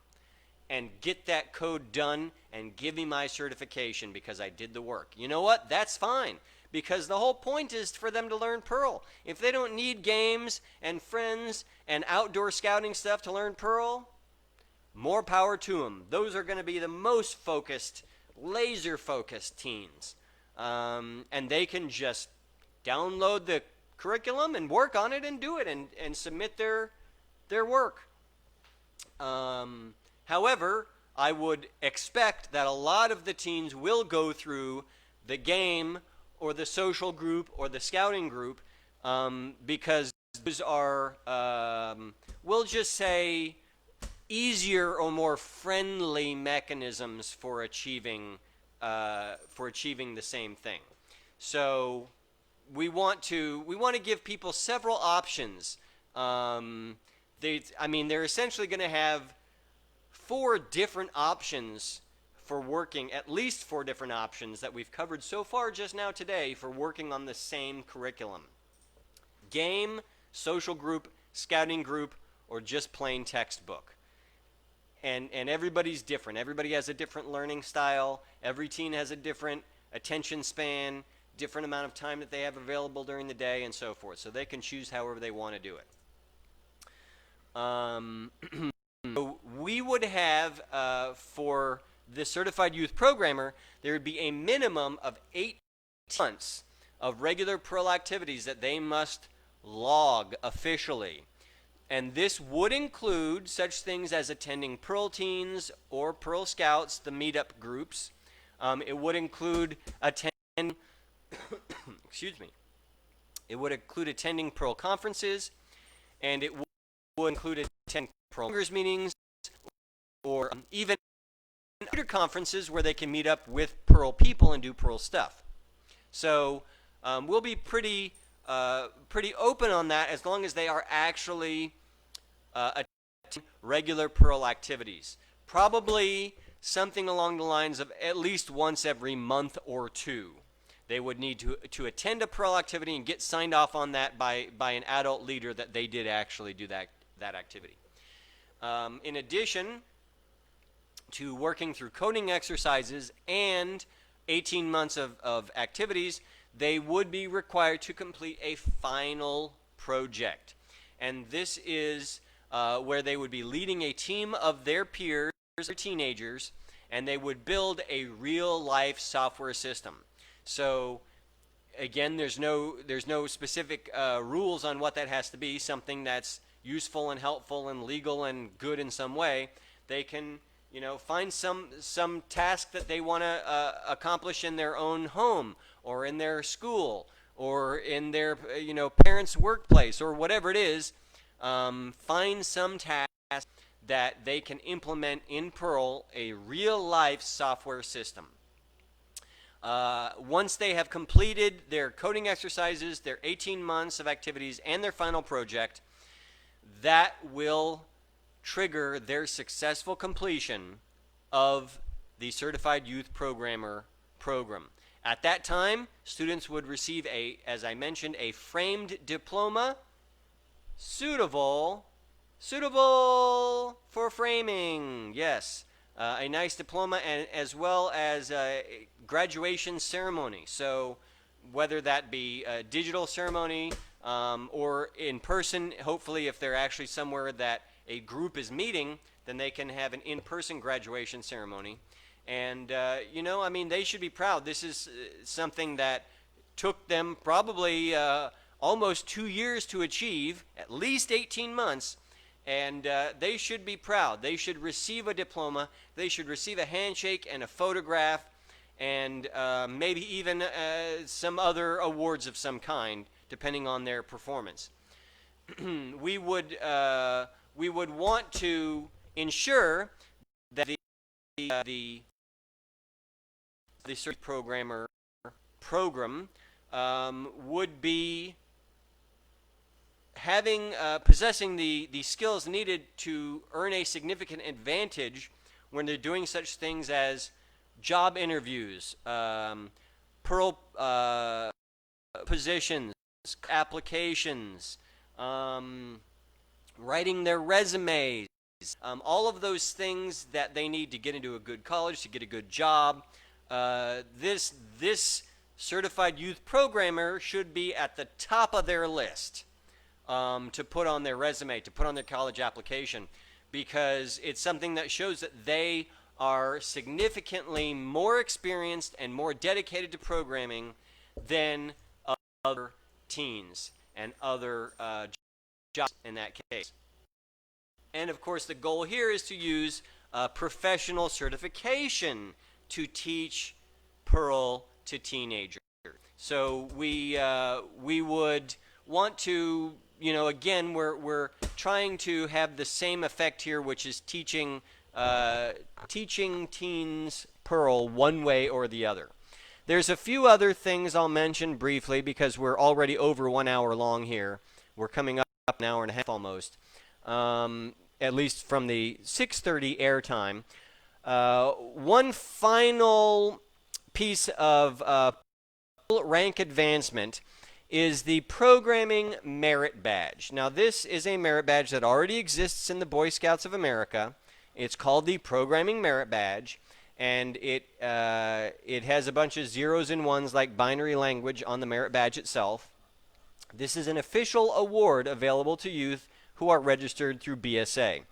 and get that code done and give me my certification because I did the work. You know what? That's fine, because the whole point is for them to learn Perl. If they don't need games and friends and outdoor scouting stuff to learn Perl, more power to them. Those are going to be the most focused, laser-focused teens. And they can just download the curriculum and work on it and do it and submit their work. However, I would expect that a lot of the teens will go through the game or the social group or the scouting group because those are, we'll just say, easier or more friendly mechanisms for achieving the same thing. So we want to give people several options. They're essentially going to have 4 different options for working, at least 4 different options that we've covered so far just now today for working on the same curriculum. Game, social group, scouting group, or just plain textbook. And everybody's different. Everybody has a different learning style. Every teen has a different attention span, different amount of time that they have available during the day, and so forth. So they can choose however they want to do it. So we would have, for the Certified Youth Programmer, there would be a minimum of 8 months of regular Perl activities that they must log officially. And this would include such things as attending Perl Teens or Perl Scouts, the meetup groups. It would include attending, excuse me, it would include attending Perl conferences, and it would include attending Perl meetings, or even other conferences where they can meet up with Perl people and do Perl stuff. So we'll be pretty open on that as long as they are actually attending regular Perl activities. Probably something along the lines of at least once every month or two. They would need to attend a Perl activity and get signed off on that by an adult leader that they did actually do that activity. In addition to working through coding exercises and 18 months of activities, they would be required to complete a final project. And this is where they would be leading a team of their peers, or teenagers, and they would build a real-life software system. So again, there's no specific rules on what that has to be. Something that's useful and helpful and legal and good in some way. They can, find some task that they want to accomplish in their own home or in their school or in their parents' workplace or whatever it is. Find some task that they can implement in Perl, a real-life software system. Once they have completed their coding exercises, their 18 months of activities, and their final project, that will trigger their successful completion of the Certified Youth Programmer program. At that time, students would receive as I mentioned, a framed diploma suitable for framing. Yes. A nice diploma, and as well as a graduation ceremony. So whether that be a digital ceremony or in person, hopefully if they're actually somewhere that a group is meeting, then they can have an in-person graduation ceremony. And, they should be proud. This is something that took them probably almost 2 years to achieve, at least 18 months. And they should be proud. They should receive a diploma. They should receive a handshake and a photograph, and maybe even some other awards of some kind, depending on their performance. we would want to ensure that the Certified Programmer program would be possessing the skills needed to earn a significant advantage when they're doing such things as job interviews, Perl positions, applications, writing their resumes, all of those things that they need to get into a good college, to get a good job. This Certified Youth Programmer should be at the top of their list. To put on their resume, to put on their college application, because it's something that shows that they are significantly more experienced and more dedicated to programming than other teens and other jobs in that case. And of course, the goal here is to use professional certification to teach Perl to teenagers. So we would want to, again, we're trying to have the same effect here, which is teaching teens Perl one way or the other. There's a few other things I'll mention briefly because we're already over 1 hour long here. We're coming up an hour and a half almost, at least from the 6:30 air time. One final piece of rank advancement is the Programming Merit Badge. Now, this is a merit badge that already exists in the Boy Scouts of America. It's called the Programming Merit Badge, and it has a bunch of zeros and ones like binary language on the merit badge itself. This is an official award available to youth who are registered through BSA.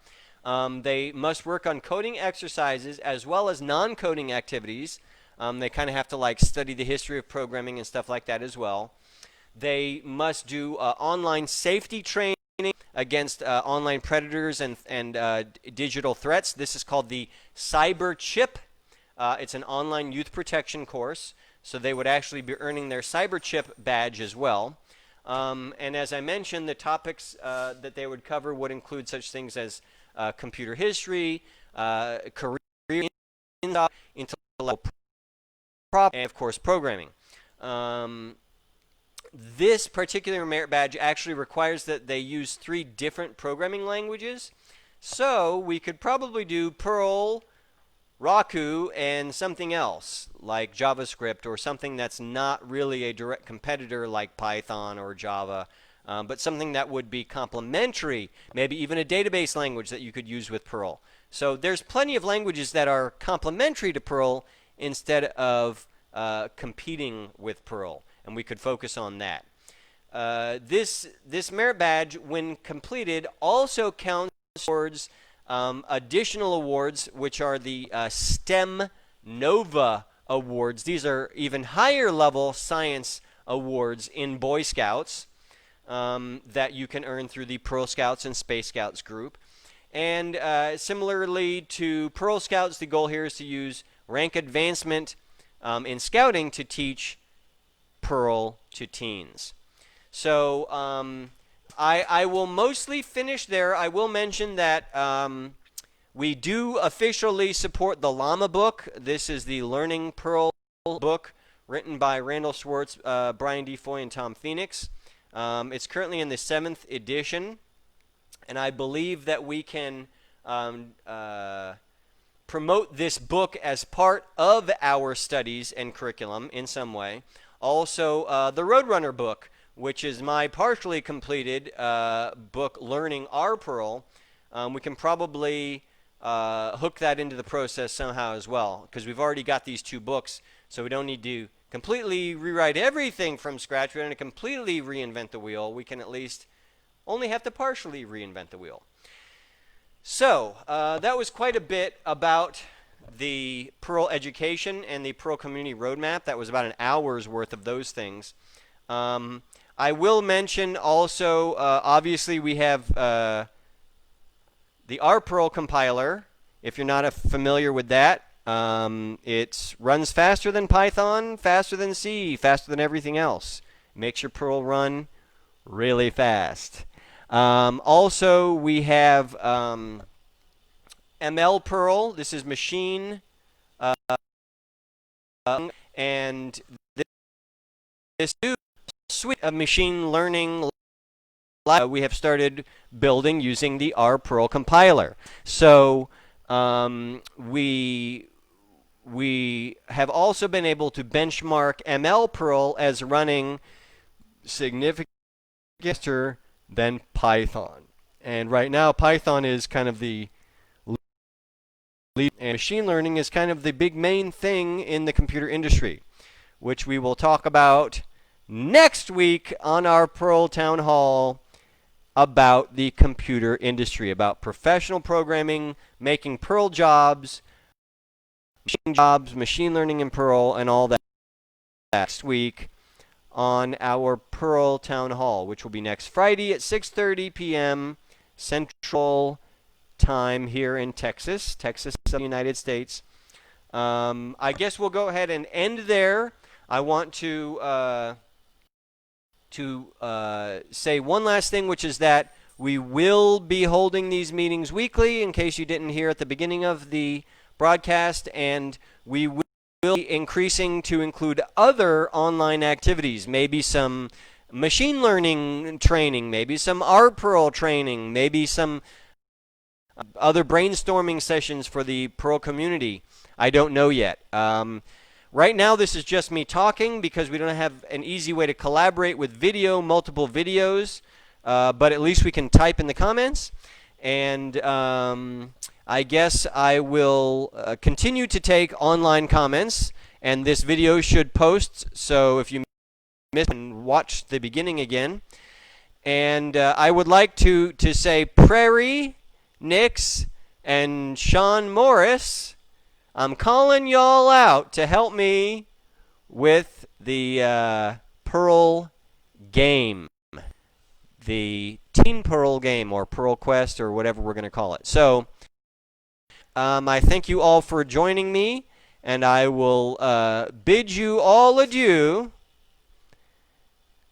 They must work on coding exercises as well as non-coding activities. They kind of have to study the history of programming and stuff like that as well. They must do online safety training against online predators and digital threats. This is called the Cyber Chip. It's an online youth protection course, so they would actually be earning their Cyber Chip badge as well. And as I mentioned, the topics that they would cover would include such things as computer history, career, intellectual property, and of course programming. This particular merit badge actually requires that they use 3 different programming languages. So we could probably do Perl, Raku, and something else like JavaScript or something that's not really a direct competitor like Python or Java, but something that would be complementary, maybe even a database language that you could use with Perl. So there's plenty of languages that are complementary to Perl instead of competing with Perl, and we could focus on that. This merit badge, when completed, also counts towards additional awards, which are the STEM Nova Awards. These are even higher level science awards in Boy Scouts that you can earn through the Pearl Scouts and Space Scouts group. And similarly to Pearl Scouts, the goal here is to use rank advancement in scouting to teach Perl to teens. So I will mostly finish there. I will mention that we do officially support the Llama book. This is the Learning Perl book written by Randall Schwartz, Brian D. Foy, and Tom Phoenix. It's currently in the 7th edition, and I believe that we can promote this book as part of our studies and curriculum in some way. Also, the Roadrunner book, which is my partially completed book, Learning Our Perl. We can probably hook that into the process somehow as well, because we've already got these 2 books, so we don't need to completely rewrite everything from scratch. We don't have to completely reinvent the wheel. We can at least only have to partially reinvent the wheel. So that was quite a bit about the Perl education and the Perl community roadmap. That was about an hour's worth of those things. I will mention also, obviously we have the R Perl compiler. If you're not familiar with that, it runs faster than Python, faster than C, faster than everything else. Makes your Perl run really fast. Also, we have ML Perl. This is machine, and this new suite of machine learning we have started building using the R Perl compiler. So we have also been able to benchmark ML Perl as running significantly faster than Python. And right now, Python is kind of the lead, and machine learning is kind of the big main thing in the computer industry, which we will talk about next week on our Perl Town Hall about the computer industry, about professional programming, making Perl jobs, machine learning in Perl, and all that next week on our Perl Town Hall, which will be next Friday at 6:30 p.m. Central Time here in Texas, United States. I guess we'll go ahead and end there. I want to say one last thing, which is that we will be holding these meetings weekly, in case you didn't hear at the beginning of the broadcast, and we will be increasing to include other online activities, maybe some machine learning training, maybe some R Perl training, maybe some other brainstorming sessions for the Perl community. I don't know yet. Right now, this is just me talking because we don't have an easy way to collaborate with video, multiple videos, but at least we can type in the comments. And I guess I will continue to take online comments, and this video should post, so if you missed and watch the beginning again. And I would like to say Prairie, Nix, and Sean Morris, I'm calling y'all out to help me with the Perl game. the Teen Perl game, or Perl Quest, or whatever we're going to call it. So I thank you all for joining me, and I will bid you all adieu.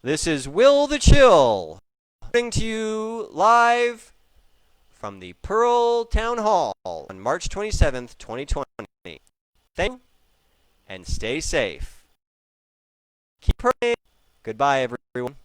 This is Will the Chill, coming to you live from the Perl Town Hall on March 27th, 2020. Thank you, and stay safe. Keep praying. Goodbye, everyone.